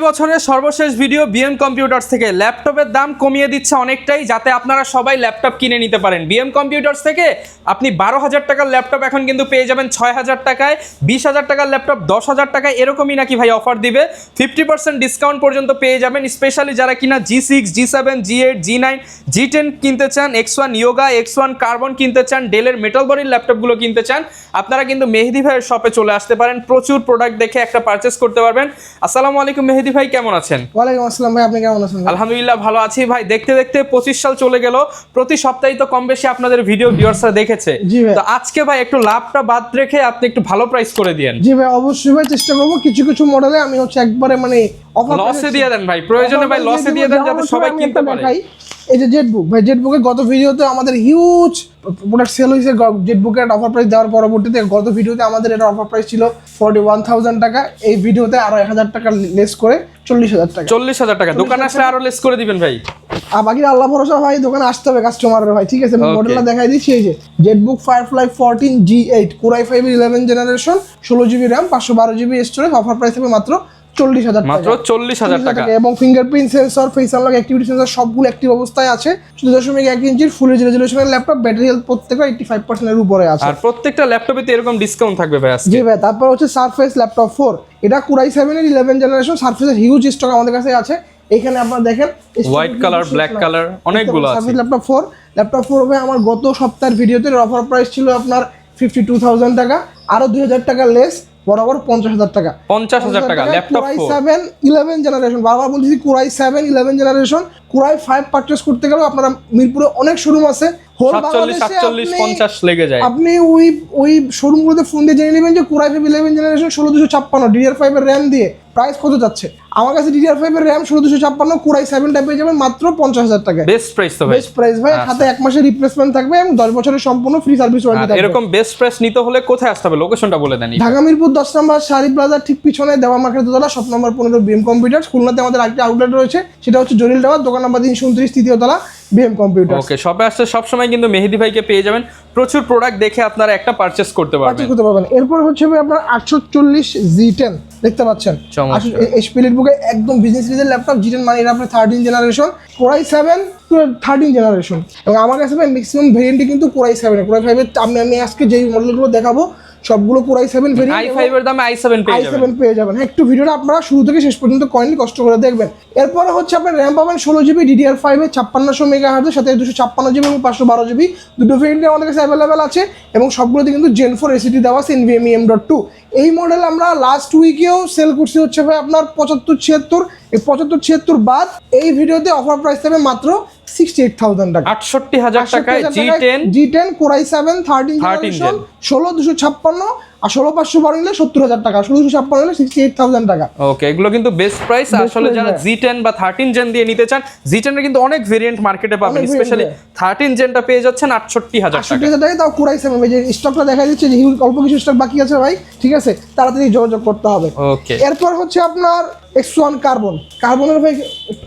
বছরের সর্বশেষ video BM computers থেকে ল্যাপটপের দাম কমিয়ে দিচ্ছে অনেকটাই, যাতে আপনারা সবাই ল্যাপটপ কিনে নিতে পারেন। বিএম কম্পিউটার্স থেকে আপনি 12,000 টাকার ল্যাপটপ এখন কিন্তু পেয়ে যাবেন 6,000 টাকায়, 20,000 টাকার ল্যাপটপ 10,000 টাকায়, এরকমই নাকি ভাই অফার দিবে। 50% ডিসকাউন্ট পর্যন্ত পেয়ে যাবেন, স্পেশালি যারা কিনা G6, G7, G8, G9, G10 কিনতে চান, X1 Yoga, X1 কার্বন কিনতে চান, ডেলের মেটাল বডির ল্যাপটপগুলো কিনতে চান, আপনারা কিন্তু মেহেদি ভাইয়ের শপে চলে আসতে পারেন। প্রচুর প্রোডাক্ট দেখে একটা পারচেস করতে পারবেন। আসসালামু আলাইকুম মেহেদি ভাই, কেমন আছেন? ওয়ালাইকুম আসসালাম ভাই, আপনি কেমন আছেন? আলহামদুলিল্লাহ ভালো আছি ভাই। দেখতে দেখতে 25 সাল চলে গেল, প্রতি সপ্তাহে তো কম বেশি আপনাদের ভিডিও ভিউয়ার্সরা দেখেছে। তো আজকে ভাই একটু লাভটা বাদ রেখে আপনি একটু ভালো প্রাইস করে দিয়েন। জি ভাই, অবশ্যই ভাই চেষ্টা করব। কিছু কিছু মডেলে আমি হচ্ছে একবারে মানে অফার লসে দিয়ে দেন ভাই, প্রয়োজনে ভাই লসে দিয়ে দেন যাতে সবাই কিনতে পারে। এই যে জেটবুক ভাই, জেটবুকের গত ভিডিওতে আমাদের হিউজ প্রোডাক্ট সেল হয়েছে। জেটবুকের একটা অফার প্রাইস দেওয়ার পরবর্তীতে গত ভিডিওতে আমাদের এটা অফার প্রাইস ছিল 41,000 টাকা। এই ভিডিওতে আরো 1,000 টাকা লেস করে 40,000 টাকা। 40,000 টাকা দোকানে আসলে আরো লেস করে দিবেন ভাই। আর বাকি আল্লাহ ভরসা ভাই, দোকানে আসতে হবে কাস্টমারের ভাই, ঠিক আছে? আমি মডেলটা দেখাই দিচ্ছি। এই যে Jetbook Firefly 14 G8 Core i5 11 generation, 16GB RAM, 512GB storage. Offer price হবে মাত্র 40,000 টাকা। মাত্র 40,000 টাকা। এবং fingerprint sensor, face unlock, activity sensor সবগুলো অ্যাক্টিভ অবস্থায় আছে। 14.1 ইঞ্চির ফুল এইচডি রেজোলিউশনের ল্যাপটপ, ব্যাটারি হেলথ প্রত্যেকটা 85% এর উপরে আছে। আর প্রত্যেকটা ল্যাপটপে তো এরকম ডিসকাউন্ট থাকবে ভাই আজকে। জি ভাই, তারপর হচ্ছে সারফেস ল্যাপটপ 4, এটা Core i7 এর 11 জেনারেশন। সারফেসের হিউজ স্টক আমাদের কাছে আছে। এখানে আপনারা দেখেন হোয়াইট কালার, ব্ল্যাক কালার অনেকগুলো আছে। সারফেস ল্যাপটপ 4 ভাই আমার গত সপ্তাহের ভিডিওতে অফার প্রাইস ছিল আপনার 52,000 টাকা, আরো 2,000 টাকা লেস, বরাবর 50,000 টাকা। 50,000 টাকা ল্যাপটপ 4 Core i7 11 জেনারেশন, বারবার বলছি Core i7 11 generation. Core i5 purchase করতে গেলে আপনারা মিরপুরে অনেক শোরুম আছে, হোল 47, 47, 50 লেগে যায়। আপনি ওই শোরুমগুলোতে ফোন দিয়ে জেনে নেবেন যে Core i5 11 জেনারেশন 16,256 DDR5 এর RAM দিয়ে প্রাইস কত যাচ্ছে। আমার কাছে DDR5 এর RAM 16,256, Core i7 টা পেয়ে যাবেন মাত্র 50,000 টাকা। বেস্ট প্রাইস তো ভাই, বেস্ট প্রাইস ভাই। সাথে 1 মাসের রিপ্লেসমেন্ট থাকবে এবং 10 বছরের সম্পূর্ণ ফ্রি সার্ভিস ওয়ারেন্টি থাকবে। এরকম বেস্ট প্রাইস নিতে হলে কোথায় আসতে হবে, লোকেশনটা বলে দেন। ঢাকা মিরপুর 10 নম্বর শাড়ি প্লাজার ঠিক পিছনে দেওয়া মার্কেট দোতলা, শপ নম্বর 15 বিএম কম্পিউটার্স। খুলনাতে আমাদের আরেকটা আউটলেট রয়েছে, সেটা হচ্ছে জরিল টাওয়ার, দোকান নাম্বার 329, তৃতীয় তলা, বিএম কম্পিউটার্স। ওকে, শপে আসলে সব সময় কিন্তু মেহেদি ভাইকে পেয়ে যাবেন। প্রচুর প্রোডাক্ট দেখে আপনারা একটা পারচেজ করতে পারবেন। এরপর হচ্ছে আপনার 840 G10 দেখতে পাচ্ছেন। এইচপি লিটবুকে একদম বিজনেস সিরিজের ল্যাপটপ G10, মানে এটা আপনার 13 জেনারেশন, Core i7 13 জেনারেশন। এবং আমার কাছে ম্যাক্সিমাম ভেরিয়েন্টই কিন্তু Core i7 এর। Core i5 এর আমি আজকে যেই মডেলগুলো দেখাবো সবগুলো Core i7 ভেরিয়েন্ট। i5 এর দামে i7 পেয়ে যাবেন। হ্যাঁ, একটু ভিডিওটা আপনারা শুরু থেকে শেষ পর্যন্ত কয়েনলি কষ্ট করে দেখবেন। এরপরে হচ্ছে আপনার RAM পাবেন 16GB DDR5 এর 5600 মেগাহার্জ, সাথে 256GB এবং 512GB, দুটো ভেরিয়েন্টই আমাদের কাছে অ্যাভেলেবেল আছে। এবং সবগুলোতে কিন্তু Gen 4 ACT দেওয়া আছে, NVMe M.2। এই মডেল আমরা লাস্ট উইকেও সেল করছি হচ্ছে ভাই আপনার 75-76। এই 75-76 বাদ এই ভিডিওতে অফার প্রাইস থাকবে মাত্র 68,000 টাকা। 68,000 টাকায় G10 Core i7 13 জেনারেশন, 16,256, আর 16,512 নিলে 70,000 টাকা, 16,256 নিলে 68,000 টাকা। ওকে, এগুলো কিন্তু বেস্ট প্রাইস। আসলে যারা G10 বা 13 জেন দিয়ে নিতে চান, G10 এর কিন্তু অনেক ভেরিয়েন্ট মার্কেটে পাবেন, স্পেশালি 13 জেনটা পেয়ে যাচ্ছেন 68,000 টাকা। 68,000 টাকা তাও Core i7। এই যে স্টকটা দেখা দিচ্ছে যে অল্প কিছু স্টক বাকি আছে ভাই, ঠিক আছে? তাড়াতাড়ি যোগাযোগ করতে হবে। ওকে, এরপর হচ্ছে আপনার X1 কার্বনের ভাই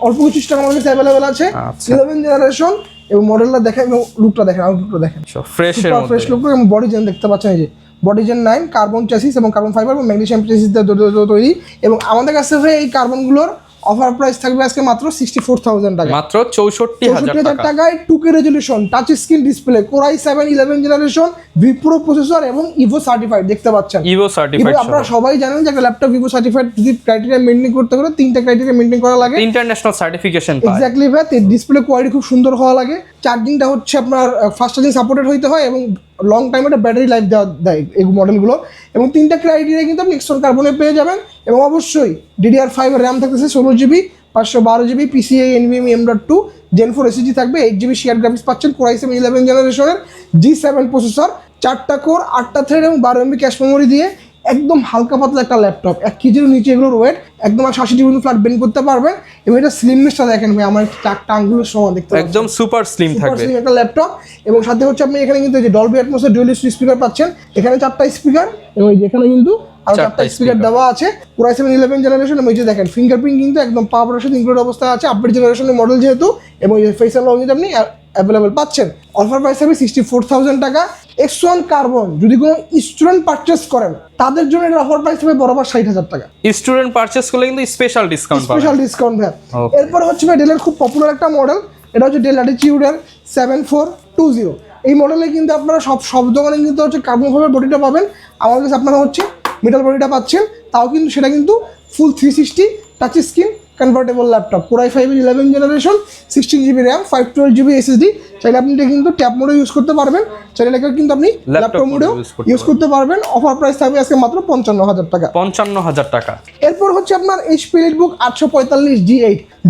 অল্প কিছু স্টক আমাদের কাছে অ্যাভেলেবেল আছে, 11 জেনারেশন। এবং মডেলটা দেখেন এবং লুকটা দেখেন, আউটলুকটা দেখেন, ফ্রেশ লুক। এবং বডি জেন দেখতে পাচ্ছেন, এই যে বডি জেন 9 কার্বন চ্যাসিস এবং কার্বন ফাইবার এবং ম্যাগনেসিয়াম চ্যাসিস দিয়ে তৈরি। এবং আমাদের কাছে ভাই এই কার্বনগুলোর অফার প্রাইস থাকবে আজকে মাত্র 64,000 টাকা, মাত্র 64,000 টাকায়। 2K resolution, touch screen display, Core i7 11 generation, Vipro processor এবং ইভো সার্টিফাইড দেখতে পাচ্ছেন। ইভো সার্টিফাইড, আপনারা সবাই জানেন যে একটা ল্যাপটপ ইভো সার্টিফাইড যদি ক্রাইটেরিয়া মেইনটেইন করতে গেলে 3টা ক্রাইটেরিয়া মেইনটেইন করা লাগে। ইন্টারন্যাশনাল সার্টিফিকেশন পায়। এক্স্যাক্টলি ভাই। ডিসপ্লে কোয়ালিটি খুব সুন্দর হওয়া লাগে, চার্জিংটা হচ্ছে আপনার ফাস্ট চার্জিং সাপোর্টেড হইতে হয় এবং লং টাইম একটা ব্যাটারি লাইফ দেয় এই মডেলগুলো। এবং 3টা ক্রাইটেরিয়া কিন্তু আপনি X1 কার্বনে পেয়ে যাবেন। এবং অবশ্যই DDR5 RAM থাকতেছে 16GB, 512GB, PCIe NVMe M.2, Gen 4 SSD থাকবে, 8GB শেয়ার গ্রাফিক্স পাচ্ছেন, Core i7 11 জেনারেশনের G7 প্রসেসর, 4টা কোর, 8টা থ্রেড এবং 12MB ক্যাশ মেমোরি দিয়ে একদম হালকা পাতলা একটা ল্যাপটপ। 1 কেজির নিচে এগুলোর ওয়েট, একদম 80 ডিগ্রি ফ্ল্যাট বেন্ড করতে পারবেন। এবং এটা স্লিমনেসটা দেখেন ভাই, আমার টাঙ্গুলোর সমান দেখতে পাচ্ছেন, একদম সুপার স্লিম থাকবে একটা ল্যাপটপ। এবং সাথে হচ্ছে আপনি এখানে কিন্তু যে ডলবি অ্যাটমসের ডুয়াল স্পিকার পাচ্ছেন, এখানে 4টা স্পিকার এবং এখানে কিন্তু আর 4টা স্পিকার দেওয়া আছে। Core i7 11 generation. এবং এই যে দেখেন ফিঙ্গারপ্রিন্ট কিন্তু একদম পাওয়ারের সাথে ইনক্লুড অবস্থায় আছে, আপডেট জেনারেশনের মডেল যেহেতু। এবং এই ফেস আনলক কিন্তু আপনি অ্যাভেলেবেল পাচ্ছেন। অফার প্রাইস হবে 64,000 টাকা। X1 কার্বন যদি কোনো স্টুডেন্ট পারচেস করেন তাদের জন্য এর অফার প্রাইস হবে বরাবর 60,000 টাকা। স্টুডেন্ট পারচেস করলে কিন্তু স্পেশাল ডিসকাউন্ট পাবেন। স্পেশাল ডিসকাউন্ট ভাই। Okay. এরপর হচ্ছে ভাই ডেলের খুব পপুলার একটা মডেল, এটা হচ্ছে ডেল ল্যাটিটিউডের 7420। এই মডেলে কিন্তু আপনারা সব দোকানে কিন্তু হচ্ছে কার্বন ফাইবার বডিটা পাবেন, আমার কাছে আপনারা হচ্ছে মেটাল বডিটা পাচ্ছেন, তাও কিন্তু সেটা কিন্তু ফুল 360 touch screen convertible laptop, Core i5 এর 11 generation, 16GB RAM, 512GB SSD। চাইলে আপনি এটা কিন্তু ট্যাব মোডে ইউজ করতে পারবেন, চাইলে এটাকে কিন্তু আপনি ল্যাপটপ মোডেও ইউজ করতে পারবেন। অফার প্রাইস থাকবে আজকে মাত্র 55,000 টাকা। 55,000 টাকা। এরপর হচ্ছে আপনার HP EliteBook 845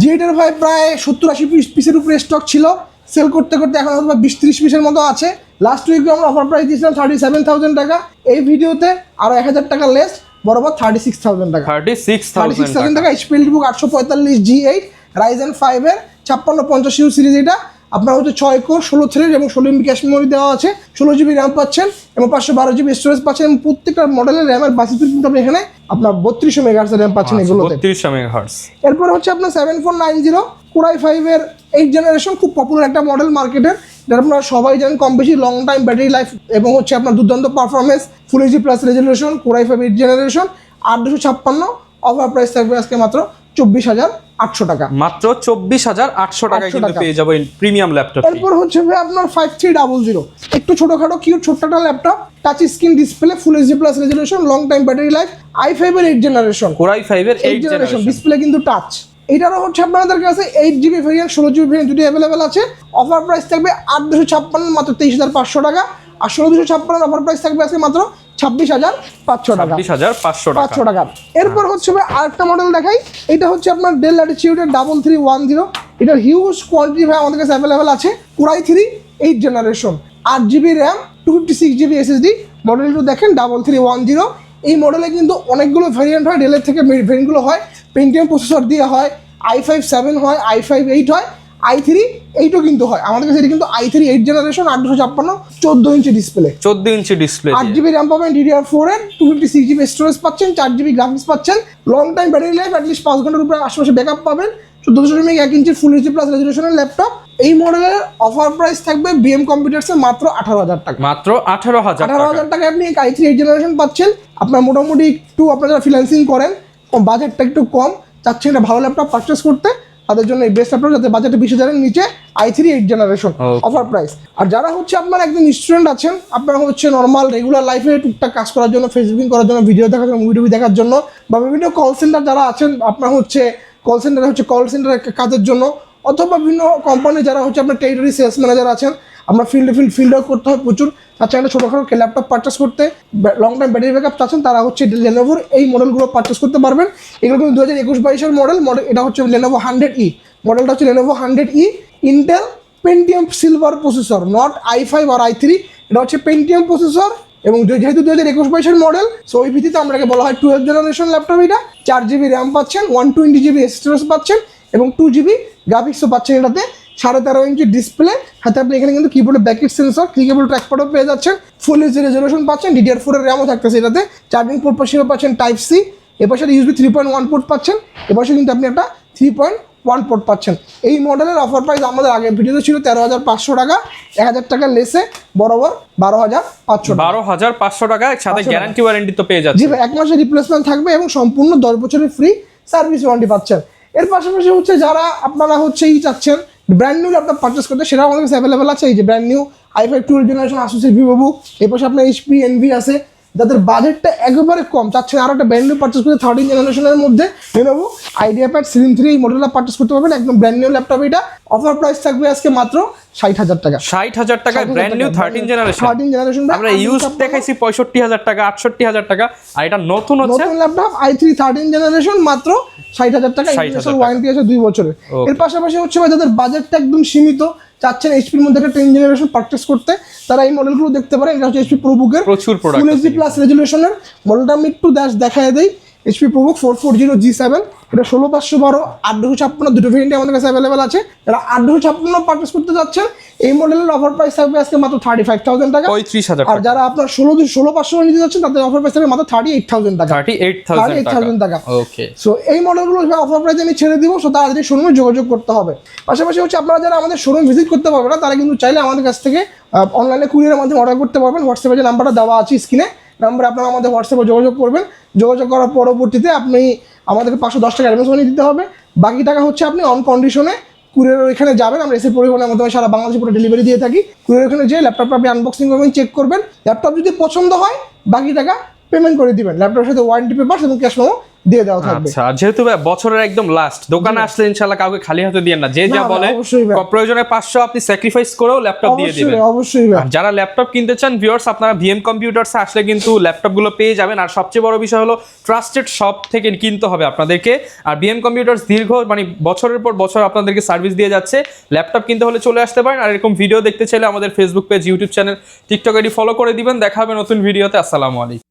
G8 এর ভাই প্রায় 70-80 পিসের উপরে স্টক ছিল, সেল করতে করতে এখন হয়তো 20-30 পিসের মতো আছে। লাস্ট উইকে আমরা অফার প্রাইস দিয়েছিলাম 37,000 টাকা, এই ভিডিওতে আরো 1,000 টাকা লেস, বরাবর 36,000 টাকা। 36,000 টাকা HP EliteBook 845 G8 Ryzen 5 এর 5650 সিরিজ। এটা আপনার হচ্ছে 6 কোর 16 থ্রেড এবং 16 MB ক্যাশ মেমোরি দেওয়া আছে, 16GB র্যাম পাচ্ছেন এবং 512GB স্টোরেজ পাচ্ছেন এবং প্রত্যেকটা মডেলের র্যামের বাসিতে কিন্তু আপনি এখানে আপনার 3200 মেগাহার্টজ র্যাম পাচ্ছেন এগুলোতে। 3200 মেগাহার্টজ। এরপর হচ্ছে আপনার 7490 Core i5 এর 8 জেনারেশন, খুব পপুলার একটা মডেল মার্কেটের, যেটা আপনারা সবাই জানেন কম বেশি, লং টাইম ব্যাটারি লাইফ এবং হচ্ছে আপনার দুর্দান্ত performance, full HD plus resolution, Core i5 8 generation, 8256। Offer price থাকবে আজকে মাত্র 24,800 টাকা। মাত্র 24,800 টাকায় কিন্তু পেয়ে যাবেন প্রিমিয়াম ল্যাপটপ। এরপর হচ্ছে ভাই আপনার 5300, একটু ছোটখাটো কিউট ছোট্ট একটা laptop, touch screen display, full HD plus resolution, long time battery life, i5 এর 8 জেনারেশন, Core i5 এর 8 জেনারেশন, ডিসপ্লে কিন্তু টাচ। এটারও হচ্ছে আপনাদের কাছে 8GB ভেরিয়েন্ট, 16GB ভেরিয়েন্ট দুটি অ্যাভেলেবেল আছে। অফার প্রাইস থাকবে 8256, মাত্র 23,500 টাকা। আর 16,256 অফার প্রাইস থাকবে আজকে মাত্র 26,500 টাকা। 26,500 টাকা। এরপর হচ্ছে ভাই আরেকটা মডেল দেখাই, এটা হচ্ছে আপনার ডেল ল্যাটিটিউডের 3310। এটার হিউজ কোয়ান্টিটি ভাই আমাদের কাছে অ্যাভেলেবেল আছে। Core i3 8 generation, 8GB RAM, 256GB SSD। মডেলটা দেখেন 3310। এই মডেলে কিন্তু অনেকগুলো ভেরিয়েন্ট হয়, ডেলের থেকে ভেরিয়েন্টগুলো হয়, পেন্টিয়াম প্রসেসর দিয়ে হয়, i5 7 হয়, i5 8 হয়, i3 8ও কিন্তু হয়। আমাদের কাছে এটা কিন্তু i3 8 generation, 8256, 14 inch display, 14 inch display, 8GB RAM পাবেন, DDR4 এর, 256GB স্টোরেজ পাচ্ছেন, 4GB গ্রাফিক্স পাচ্ছেন, long time battery life, at least 5 ঘন্টার উপরে আশেপাশে ব্যাকআপ পাবেন। 14.1 ইঞ্চির ফুল এইচডি প্লাস রেজলিউশনের ল্যাপটপ। এই মডেলের অফার প্রাইস থাকবে BM কম্পিউটার্সে মাত্র 18,000 টাকা। মাত্র 18,000 টাকায় আপনি i3 8 জেনারেশন পাচ্ছেন। আপনার মোটামুটি একটু আপনারা ফ্রিল্যান্সিং করেন, বাজেটটা একটু কম, চাচ্ছেন একটা ভালো ল্যাপটপ পারচেস করতে, তাদের জন্য এই বেস্ট ল্যাপটপ, যাতে বাজেটে 20,000 এর নিচে, i3 8 জেনারেশন অফার প্রাইস। আর যারা হচ্ছে আপনার একজন স্টুডেন্ট আছেন, আপনারা হচ্ছে নর্মাল রেগুলার লাইফে টুকটাক কাজ করার জন্য, ফেসবুকিং করার জন্য, ভিডিও দেখার জন্য, মুভি টুভি দেখার জন্য, বা বিভিন্ন কল সেন্টার যারা আছেন, আপনার হচ্ছে কল সেন্টারে কাজের জন্য, অথবা বিভিন্ন কোম্পানি যারা হচ্ছে আপনার টেরিটরি সেলস ম্যানেজার আছেন, আপনার ফিল্ড ওয়ার্ক করতে হয় প্রচুর, তার একটা ছোটোখাটো ল্যাপটপ পারচেস করতে, লং টাইম ব্যাটারি ব্যাকআপ চাচ্ছেন, তারা হচ্ছে লেনোভোর এই মডেলগুলো পারচেস করতে পারবেন। এগুলো কিন্তু 2021-22 মডেল। এটা হচ্ছে লেনোভো 100E, মডেলটা হচ্ছে Lenovo 100E, Intel Pentium silver processor, not i5 আর i3, এটা হচ্ছে পেন্টিয়াম প্রসেসর। এবং যেহেতু 2021-22 মডেল, সো ওই ভিত্তিতে আমরাকে বলা হয় 12 জেনারেশন ল্যাপটপ। এটা 4GB র্যাম পাচ্ছেন, 120GB স্টোরেজ পাচ্ছেন এবং 2GB গ্রাফিক্সও পাচ্ছেন। এটাতে 13.5 ইঞ্চি ডিসপ্লে, হাতে আপনি এখানে কিন্তু কিবোর্ডে ব্যাকেট সেন্সর, ক্লিকেবল ট্র্যাকপ্যাডও পেয়ে যাচ্ছেন, ফুল এইচডি রেজলিউশন পাচ্ছেন, DDR4 এর র্যামও থাকতেছে এটাতে, চার্জিং পোর্ট পাশে পাচ্ছেন Type-C, এপাশে USB 3.1 পোর্ট পাচ্ছেন, এপাশে কিন্তু আপনি একটা 3.1 পোর্ট পাচ্ছেন। এই মডেলের অফার প্রাইস আমাদের আগের ভিডিওতে ছিল 13,500 টাকা, 1,000 টাকা লেসে বরাবর 12,500 টাকা, সাথে গ্যারান্টি ওয়ারেন্টি তো পেয়ে যাচ্ছে। জি ভাই, 1 মাসের রিপ্লেসমেন্ট থাকবে এবং সম্পূর্ণ 10 বছরের ফ্রি সার্ভিস ওয়ারেন্টি পাচ্ছেন। এর পাশাপাশি হচ্ছে যারা আপনারা হচ্ছে চাচ্ছেন ব্র্যান্ড নিউ ল্যাপটপ পারচেস করতে, সেটাও আমাদের কাছে অ্যাভেলেবেল আছে। এই যে brand new i5 12 generation Asus VivoBook, এরপর আপনার HP Envy আছে। যাদের বাজেটটা একেবারে কম, চাচ্ছেন আরও একটা ব্র্যান্ড নিউ পারচেস করতে 13 জেনারেশনের মধ্যে, Lenovo IdeaPad Slim 3 এই মডেলটা পারচেস করতে পারবেন, একদম ব্র্যান্ড নিউ ল্যাপটপ। এটা অফার প্রাইস থাকবে আজকে মাত্র 60,000 টাকা। 60,000 টাকায় ব্র্যান্ড নিউ 13 জেনারেশন। আমরা ইউজ দেখাইছি 65,000 টাকা, 68,000 টাকা, আর এটা নতুন ল্যাপটপ i3 13 জেনারেশন মাত্র 60,000 টাকা, ইন্টারন্যাশনাল ওয়ারেন্টি আছে 2 বছরের। এর পাশাপাশি হচ্ছে যাদের বাজেটটা একদম সীমিত, চাচ্ছেন এইচপির মধ্যে একটা 10 জেনারেশন পারচেস করতে, তারা এই মডেলগুলো দেখতে পারেন। এটা হচ্ছে HP ProBook এর প্রচুর প্রোডাক্ট, ফুল এইচডি প্লাস রেজলিউশনের মডেলটা। আমি একটু দেখায় দেই, HP ProBook 440G7, এটা 16512 856 দুটো ভেরিয়েন্টে আমাদের কাছে অ্যাভেলেবেল আছে। যারা 856 পারচেস করতে যাচ্ছেন এই মডেলের অফার প্রাইস থাকবে আজকে মাত্র 35,000 টাকা। 35,000 আর যারা আপনার 16500 নিতে যাচ্ছেন তাদের অফার প্রাইস থাকবে মাত্র 38,000 টাকা। 38,000 টাকা। ওকে, সো এই মডেলগুলো অফার প্রাইসে আমি ছেড়ে দিব, সো তাড়াতাড়ি শোরুমে যোগাযোগ করতে হবে। পাশাপাশি হচ্ছে আপনারা যারা আমাদের শোরুম ভিজিট করতে পারবেন না তারা কিন্তু চাইলে আমাদের কাছ থেকে অনলাইনে কুরিয়ারের মাধ্যমে অর্ডার করতে পারবেন। হোয়াটসঅ্যাপে যে নাম্বারটা দেওয়া আছে স্ক্রিনে, নাম্বারে আপনারা আমাদের হোয়াটসঅ্যাপে যোগাযোগ করবেন। যোগাযোগ করার পরবর্তীতে আপনি আমাদেরকে 510 টাকা অ্যাডভান্স মানি দিতে হবে। বাকি টাকা হচ্ছে আপনি অন কন্ডিশনে কুরিয়ারের এখানে যাবেন, আমরা এসে পরিবহনের মাধ্যমে সারা বাংলাদেশে পুরো ডেলিভারি দিয়ে থাকি। কুরিয়ার এখানে যেয়ে ল্যাপটপটা আপনি আনবক্সিং করবেন, চেক করবেন, ল্যাপটপ যদি পছন্দ হয় বাকি টাকা পেমেন্ট করে দিবেন। ল্যাপটপের সাথে ওয়ারেন্টি পেপারস এবং ক্যাশ মেমো দিয়ে দেওয়া থাকবে। আচ্ছা, যেহেতু ভাই বছরের একদম লাস্ট, দোকানে আসলে ইনশাআল্লাহ কাউকে খালি হাতে দিয়েন না, যে যা বলে অবশ্যই ভাই। প্রয়োজনে 500 আপনি স্যাক্রিফাইস করেও ল্যাপটপ দিয়ে দিবেন। অবশ্যই ভাই। আর যারা ল্যাপটপ কিনতে চান ভিউয়ার্স, আপনারা ভিএম কম্পিউটারসে আসলে কিন্তু ল্যাপটপগুলো পেয়ে যাবেন। আর সবচেয়ে বড় বিষয় হলো ট্রাস্টেড শপ থেকে কিনতে হবে আপনাদেরকে। আর ভিএম কম্পিউটারস দীর্ঘ মানে বছরের পর বছর আপনাদেরকে সার্ভিস দিয়ে যাচ্ছে। ল্যাপটপ কিনতে হলে চলে আসতে পারেন। আর এরকম ভিডিও দেখতে চাইলে আমাদের Facebook page, YouTube channel, TikTok ID follow করে দিবেন। দেখা হবে নতুন ভিডিওতে। আসসালামু আলাইকুম।